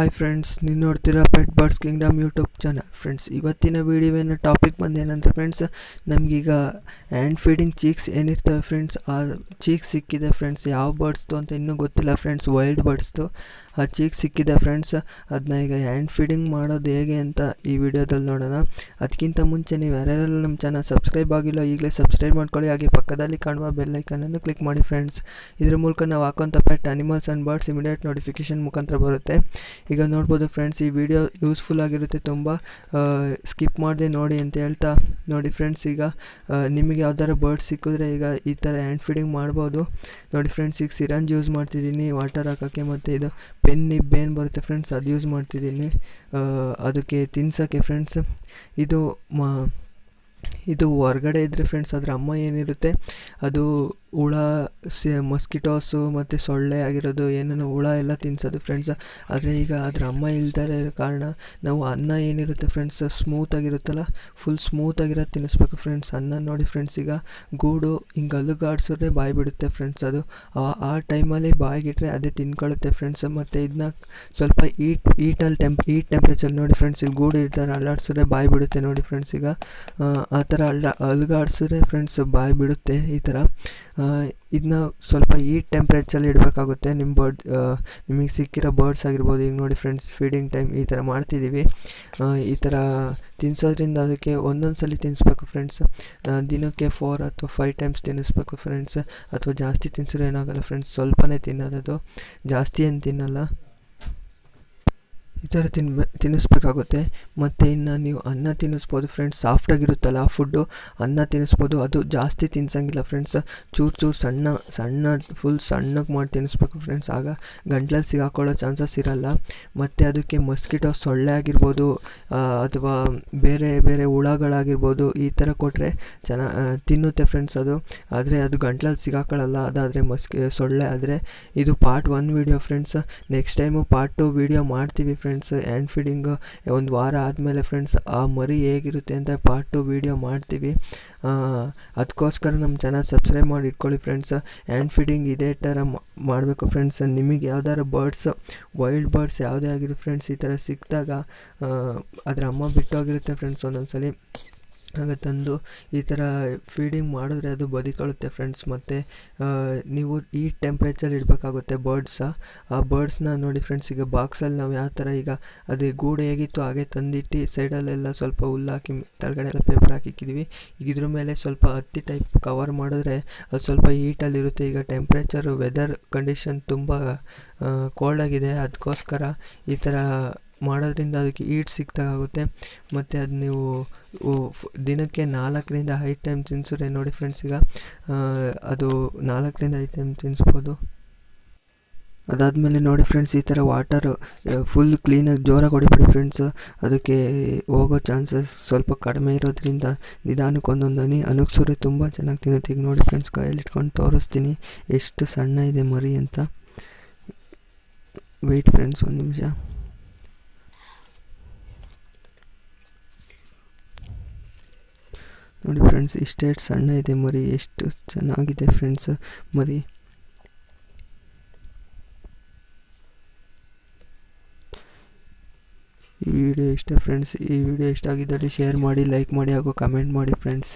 Hi friends, ನೀವು ನೋಡ್ತೀರಾ pet birds Kingdom YouTube channel. Friends, ಇವತ್ತಿನ ವಿಡಿಯೋವಿನ ಟಾಪಿಕ್ ಬಂದೇನಂದರೆ ಫ್ರೆಂಡ್ಸ್, ನಮಗೀಗ ಹ್ಯಾಂಡ್ ಫೀಡಿಂಗ್ ಚೀಕ್ಸ್ ಏನಿರ್ತವೆ ಫ್ರೆಂಡ್ಸ್, ಆ ಚೀಕ್ಸ್ ಸಿಕ್ಕಿದೆ ಫ್ರೆಂಡ್ಸ್. ಯಾವ ಬರ್ಡ್ಸ್ದು ಅಂತ ಇನ್ನೂ ಗೊತ್ತಿಲ್ಲ ಫ್ರೆಂಡ್ಸ್, ವೈಲ್ಡ್ ಬರ್ಡ್ಸ್ದು ಆ ಚೀಕ್ ಸಿಕ್ಕಿದೆ ಫ್ರೆಂಡ್ಸ್. ಅದನ್ನ ಈಗ ಹ್ಯಾಂಡ್ ಫೀಡಿಂಗ್ ಮಾಡೋದು ಹೇಗೆ ಅಂತ ಈ ವಿಡಿಯೋದಲ್ಲಿ ನೋಡೋಣ. ಅದಕ್ಕಿಂತ ಮುಂಚೆ ನೀವು ಯಾರ್ಯಾರೆಲ್ಲ ನಮ್ಮ ಚಾನಲ್ ಸಬ್ಸ್ಕ್ರೈಬ್ ಆಗಿಲ್ಲ ಈಗಲೇ ಸಬ್ಸ್ಕ್ರೈಬ್ ಮಾಡ್ಕೊಳ್ಳಿ. ಹಾಗೆ ಪಕ್ಕದಲ್ಲಿ ಕಾಣುವ ಬೆಲ್ ಐಕನನ್ನು ಕ್ಲಿಕ್ ಮಾಡಿ ಫ್ರೆಂಡ್ಸ್. ಇದ್ರ ಮೂಲಕ ನಾವು ಹಾಕೋಂಥ pet animals and birds immediate notification ಮುಖಾಂತರ ಬರುತ್ತೆ. ಈಗ ನೋಡ್ಬೋದು ಫ್ರೆಂಡ್ಸ್, ಈ ವಿಡಿಯೋ ಯೂಸ್ಫುಲ್ ಆಗಿರುತ್ತೆ, ತುಂಬ ಸ್ಕಿಪ್ ಮಾಡದೆ ನೋಡಿ ಅಂತ ಹೇಳ್ತಾ ನೋಡಿ ಫ್ರೆಂಡ್ಸ್. ಈಗ ನಿಮಗೆ ಯಾವ್ದಾರು ಬರ್ಡ್ಸ್ ಸಿಕ್ಕಿದ್ರೆ ಈಗ ಈ ಥರ ಹ್ಯಾಂಡ್ ಫೀಡಿಂಗ್ ಮಾಡ್ಬೋದು ನೋಡಿ ಫ್ರೆಂಡ್ಸ್. ಈಗ ಸಿರಂಜ್ ಯೂಸ್ ಮಾಡ್ತಿದ್ದೀನಿ ವಾಟರ್ ಹಾಕೋಕ್ಕೆ, ಮತ್ತು ಇದು ಪೆನ್ ನಿಬ್ಬೇನು ಬರುತ್ತೆ ಫ್ರೆಂಡ್ಸ್ ಅದು ಯೂಸ್ ಮಾಡ್ತಿದ್ದೀನಿ ಅದಕ್ಕೆ ತಿನ್ಸೋಕ್ಕೆ ಫ್ರೆಂಡ್ಸ್. ಇದು ಹೊರ್ಗಡೆ ಇದ್ದರೆ ಫ್ರೆಂಡ್ಸ್ ಅದ್ರ ಅಮ್ಮ ಏನಿರುತ್ತೆ ಅದು ಹುಳ ಮಸ್ಕಿಟೋಸು ಮತ್ತು ಸೊಳ್ಳೆ ಆಗಿರೋದು ಏನೇನು ಹುಳ ಎಲ್ಲ ತಿನ್ಸೋದು ಫ್ರೆಂಡ್ಸ್. ಆದರೆ ಈಗ ಅದ್ರ ಅಮ್ಮ ಇಲ್ದರೆ ಇರೋ ಕಾರಣ ನಾವು ಅನ್ನ ಏನಿರುತ್ತೆ ಫ್ರೆಂಡ್ಸ್ ಸ್ಮೂತಾಗಿರುತ್ತಲ್ಲ, ಫುಲ್ ಸ್ಮೂತಾಗಿರೋದು ತಿನ್ನಿಸ್ಬೇಕು ಫ್ರೆಂಡ್ಸ್. ಅನ್ನ ನೋಡಿ ಫ್ರೆಂಡ್ಸ್, ಈಗ ಗೂಡು ಹಿಂಗೆ ಅಲುಗಾಡ್ಸಿದ್ರೆ ಬಾಯಿ ಬಿಡುತ್ತೆ ಫ್ರೆಂಡ್ಸ್. ಅದು ಆ ಟೈಮಲ್ಲಿ ಬಾಯಿಗಿಟ್ರೆ ಅದೇ ತಿನ್ಕೊಳ್ಳುತ್ತೆ ಫ್ರೆಂಡ್ಸ್. ಮತ್ತು ಇದನ್ನ ಸ್ವಲ್ಪ ಹೀಟ್ ಟೆಂಪ್ರೇಚರ್ ನೋಡಿ ಫ್ರೆಂಡ್ಸ್, ಇಲ್ಲಿ ಗೂಡು ಇರ್ತಾರೆ ಅಲ್ಲಾಡ್ಸಿದ್ರೆ ಬಾಯಿ ಬಿಡುತ್ತೆ ನೋಡಿ ಫ್ರೆಂಡ್ಸ್. ಈಗ ಆ ಥರ ಅಲುಗಾಡ್ಸಿದ್ರೆ ಫ್ರೆಂಡ್ಸ್ ಬಾಯಿ ಬಿಡುತ್ತೆ ಈ ಥರ. ಇದನ್ನ ಸ್ವಲ್ಪ ಹೀಟ್ ಟೆಂಪ್ರೇಚರಲ್ಲಿ ಇಡಬೇಕಾಗುತ್ತೆ. ನಿಮಗೆ ಸಿಕ್ಕಿರೋ ಬರ್ಡ್ಸ್ ಆಗಿರ್ಬೋದು. ಈಗ ನೋಡಿ ಫ್ರೆಂಡ್ಸ್, ಫೀಡಿಂಗ್ ಟೈಮ್ ಈ ಥರ ಮಾಡ್ತಿದ್ದೀವಿ. ಈ ಥರ ತಿನ್ನಿಸೋದ್ರಿಂದ ಅದಕ್ಕೆ ಒಂದೊಂದು ಸಲ ತಿನ್ನಿಸ್ಬೇಕು ಫ್ರೆಂಡ್ಸ್. ದಿನಕ್ಕೆ 4 ಅಥವಾ 5 ಟೈಮ್ಸ್ ತಿನ್ನಿಸ್ಬೇಕು ಫ್ರೆಂಡ್ಸ್. ಅಥವಾ ಜಾಸ್ತಿ ತಿನ್ನಿಸಿದ್ರೆ ಏನಾಗಲ್ಲ ಫ್ರೆಂಡ್ಸ್, ಸ್ವಲ್ಪನೇ ತಿನ್ನೋದು, ಜಾಸ್ತಿ ಏನು ತಿನ್ನಲ್ಲ. ಈ ಥರ ತಿನ್ನಿಸ್ಬೇಕಾಗುತ್ತೆ. ಮತ್ತು ಇನ್ನು ನೀವು ಅನ್ನ ತಿನ್ನಿಸ್ಬೋದು ಫ್ರೆಂಡ್ಸ್, ಸಾಫ್ಟಾಗಿರುತ್ತಲ್ಲ ಆ ಫುಡ್ಡು, ಅನ್ನ ತಿನ್ನಿಸ್ಬೋದು. ಅದು ಜಾಸ್ತಿ ತಿನ್ಸಂಗಿಲ್ಲ ಫ್ರೆಂಡ್ಸ್, ಚೂರು ಸಣ್ಣ ಫುಲ್ ಸಣ್ಣಗೆ ಮಾಡಿ ತಿನ್ನಿಸ್ಬೇಕು ಫ್ರೆಂಡ್ಸ್. ಆಗ ಗಂಟ್ಲಲ್ಲಿ ಸಿಗಾಕೊಳ್ಳೋ ಚಾನ್ಸಸ್ ಇರಲ್ಲ. ಮತ್ತು ಅದಕ್ಕೆ ಮಸ್ಕಿಟೋ ಸೊಳ್ಳೆ ಆಗಿರ್ಬೋದು ಅಥವಾ ಬೇರೆ ಬೇರೆ ಹುಳಗಳಾಗಿರ್ಬೋದು, ಈ ಥರ ಕೊಟ್ಟರೆ ತಿನ್ನುತ್ತೆ ಫ್ರೆಂಡ್ಸ್ ಅದು. ಆದರೆ ಅದು ಗಂಟ್ಲಲ್ಲಿ ಸಿಗಾಕೊಳ್ಳಲ್ಲ. ಅದಾದರೆ ಸೊಳ್ಳೆ ಆದರೆ. ಇದು part 1 video friends. Next time part 2 video ಮಾಡ್ತೀವಿ ಫ್ರೆಂಡ್ಸ್. ಹ್ಯಾಂಡ್ ಫೀಡಿಂಗು ಒಂದು ವಾರ ಆದಮೇಲೆ ಫ್ರೆಂಡ್ಸ್ ಆ ಮರಿ ಹೇಗಿರುತ್ತೆ ಅಂತ ಪಾರ್ಟ್ 2 ವೀಡಿಯೋ ಮಾಡ್ತೀವಿ. ಅದಕ್ಕೋಸ್ಕರ ನಮ್ಮ ಚಾನಲ್ ಸಬ್ಸ್ಕ್ರೈಬ್ ಮಾಡಿ ಇಟ್ಕೊಳ್ಳಿ ಫ್ರೆಂಡ್ಸ್. ಹ್ಯಾಂಡ್ ಫೀಡಿಂಗ್ ಇದೇ ಥರ ಮಾಡಬೇಕು ಫ್ರೆಂಡ್ಸ್. ನಿಮಗೆ ಯಾವ್ದಾದ್ರು ಬರ್ಡ್ಸ್, ವೈಲ್ಡ್ ಬರ್ಡ್ಸ್ ಯಾವುದೇ ಆಗಿರೋ ಫ್ರೆಂಡ್ಸ್, ಈ ಥರ ಸಿಕ್ಕಿದಾಗ ಅದರ ಅಮ್ಮ ಬಿಟ್ಟೋಗಿರುತ್ತೆ ಫ್ರೆಂಡ್ಸ್ ಒಂದೊಂದ್ಸಲಿ. ಆಗ ತಂದು ಈ ಥರ ಫೀಡಿಂಗ್ ಮಾಡಿದ್ರೆ ಅದು ಬದುಕೊಳ್ಳುತ್ತೆ ಫ್ರೆಂಡ್ಸ್. ಮತ್ತು ನೀವು ಈ ಟೆಂಪ್ರೇಚರ್ ಇಡಬೇಕಾಗುತ್ತೆ ಆ ಬರ್ಡ್ಸ್ನ ನೋಡಿ ಫ್ರೆಂಡ್ಸ್. ಈಗ ಬಾಕ್ಸಲ್ಲಿ ನಾವು ಯಾವ ಥರ ಈಗ ಅದೇ ಗೂಡು ಹೇಗಿತ್ತು ಹಾಗೆ ತಂದಿಟ್ಟು ಸೈಡಲ್ಲೆಲ್ಲ ಸ್ವಲ್ಪ ಹುಲ್ಲು ಹಾಕಿ ಕೆಳಗಡೆ ಎಲ್ಲ ಪೇಪರ್ ಹಾಕಿಕ್ಕಿದ್ವಿ. ಈಗ ಇದ್ರ ಮೇಲೆ ಸ್ವಲ್ಪ ಹತ್ತಿ ಟೈಪ್ ಕವರ್ ಮಾಡಿದ್ರೆ ಅದು ಸ್ವಲ್ಪ ಹೀಟಲ್ಲಿರುತ್ತೆ. ಈಗ ಟೆಂಪ್ರೇಚರು ವೆದರ್ ಕಂಡೀಷನ್ ತುಂಬ ಕೋಲ್ಡಾಗಿದೆ, ಅದಕ್ಕೋಸ್ಕರ ಈ ಥರ ಮಾಡೋದ್ರಿಂದ ಅದಕ್ಕೆ ಹೀಟ್ ಸಿಕ್ತಾಗುತ್ತೆ. ಮತ್ತು ಅದು ನೀವು ದಿನಕ್ಕೆ 4ರಿಂದ 5 ಟೈಮ್ ತಿನ್ಸಿದ್ರೆ ನೋಡಿ ಫ್ರೆಂಡ್ಸ್, ಈಗ ಅದು 4ರಿಂದ 5 ಟೈಮ್ ತಿನ್ನಿಸ್ಬೋದು. ಅದಾದಮೇಲೆ ನೋಡಿ ಫ್ರೆಂಡ್ಸ್, ಈ ಥರ ವಾಟರು ಫುಲ್ ಕ್ಲೀನಾಗಿ ಜೋರಾಗಿ ಹೊಡಿಬೇಡಿ ಫ್ರೆಂಡ್ಸ್. ಅದಕ್ಕೆ ಹೋಗೋ ಚಾನ್ಸಸ್ ಸ್ವಲ್ಪ ಕಡಿಮೆ ಇರೋದ್ರಿಂದ ನಿಧಾನಕ್ಕೆ ಒಂದೊಂದು ಹನಿ ಅನುಗ್ಸಿದ್ರೆ ತುಂಬ ಚೆನ್ನಾಗಿ ತಿನ್ನುತ್ತೆ. ಈಗ ನೋಡಿ ಫ್ರೆಂಡ್ಸ್, ಕೈಯಲ್ಲಿ ಇಟ್ಕೊಂಡು ತೋರಿಸ್ತೀನಿ ಎಷ್ಟು ಸಣ್ಣ ಇದೆ ಮರಿ ಅಂತ. ವೆಯ್ಟ್ ಫ್ರೆಂಡ್ಸ್, ಒಂದು ನಿಮಿಷ. ನೋಡಿ ಫ್ರೆಂಡ್ಸ್, ಇಷ್ಟೇ ಸಣ್ಣ ಇದೆ ಮರಿ, ಎಷ್ಟು ಚೆನ್ನಾಗಿದೆ ಫ್ರೆಂಡ್ಸ್ ಮರಿ. ಈ ವಿಡಿಯೋ ಇಷ್ಟ ಫ್ರೆಂಡ್ಸ್. ಈ ವಿಡಿಯೋ ಇಷ್ಟ ಆಗಿದ್ದಲ್ಲಿ ಶೇರ್ ಮಾಡಿ, ಲೈಕ್ ಮಾಡಿ ಹಾಗೂ ಕಮೆಂಟ್ ಮಾಡಿ ಫ್ರೆಂಡ್ಸ್.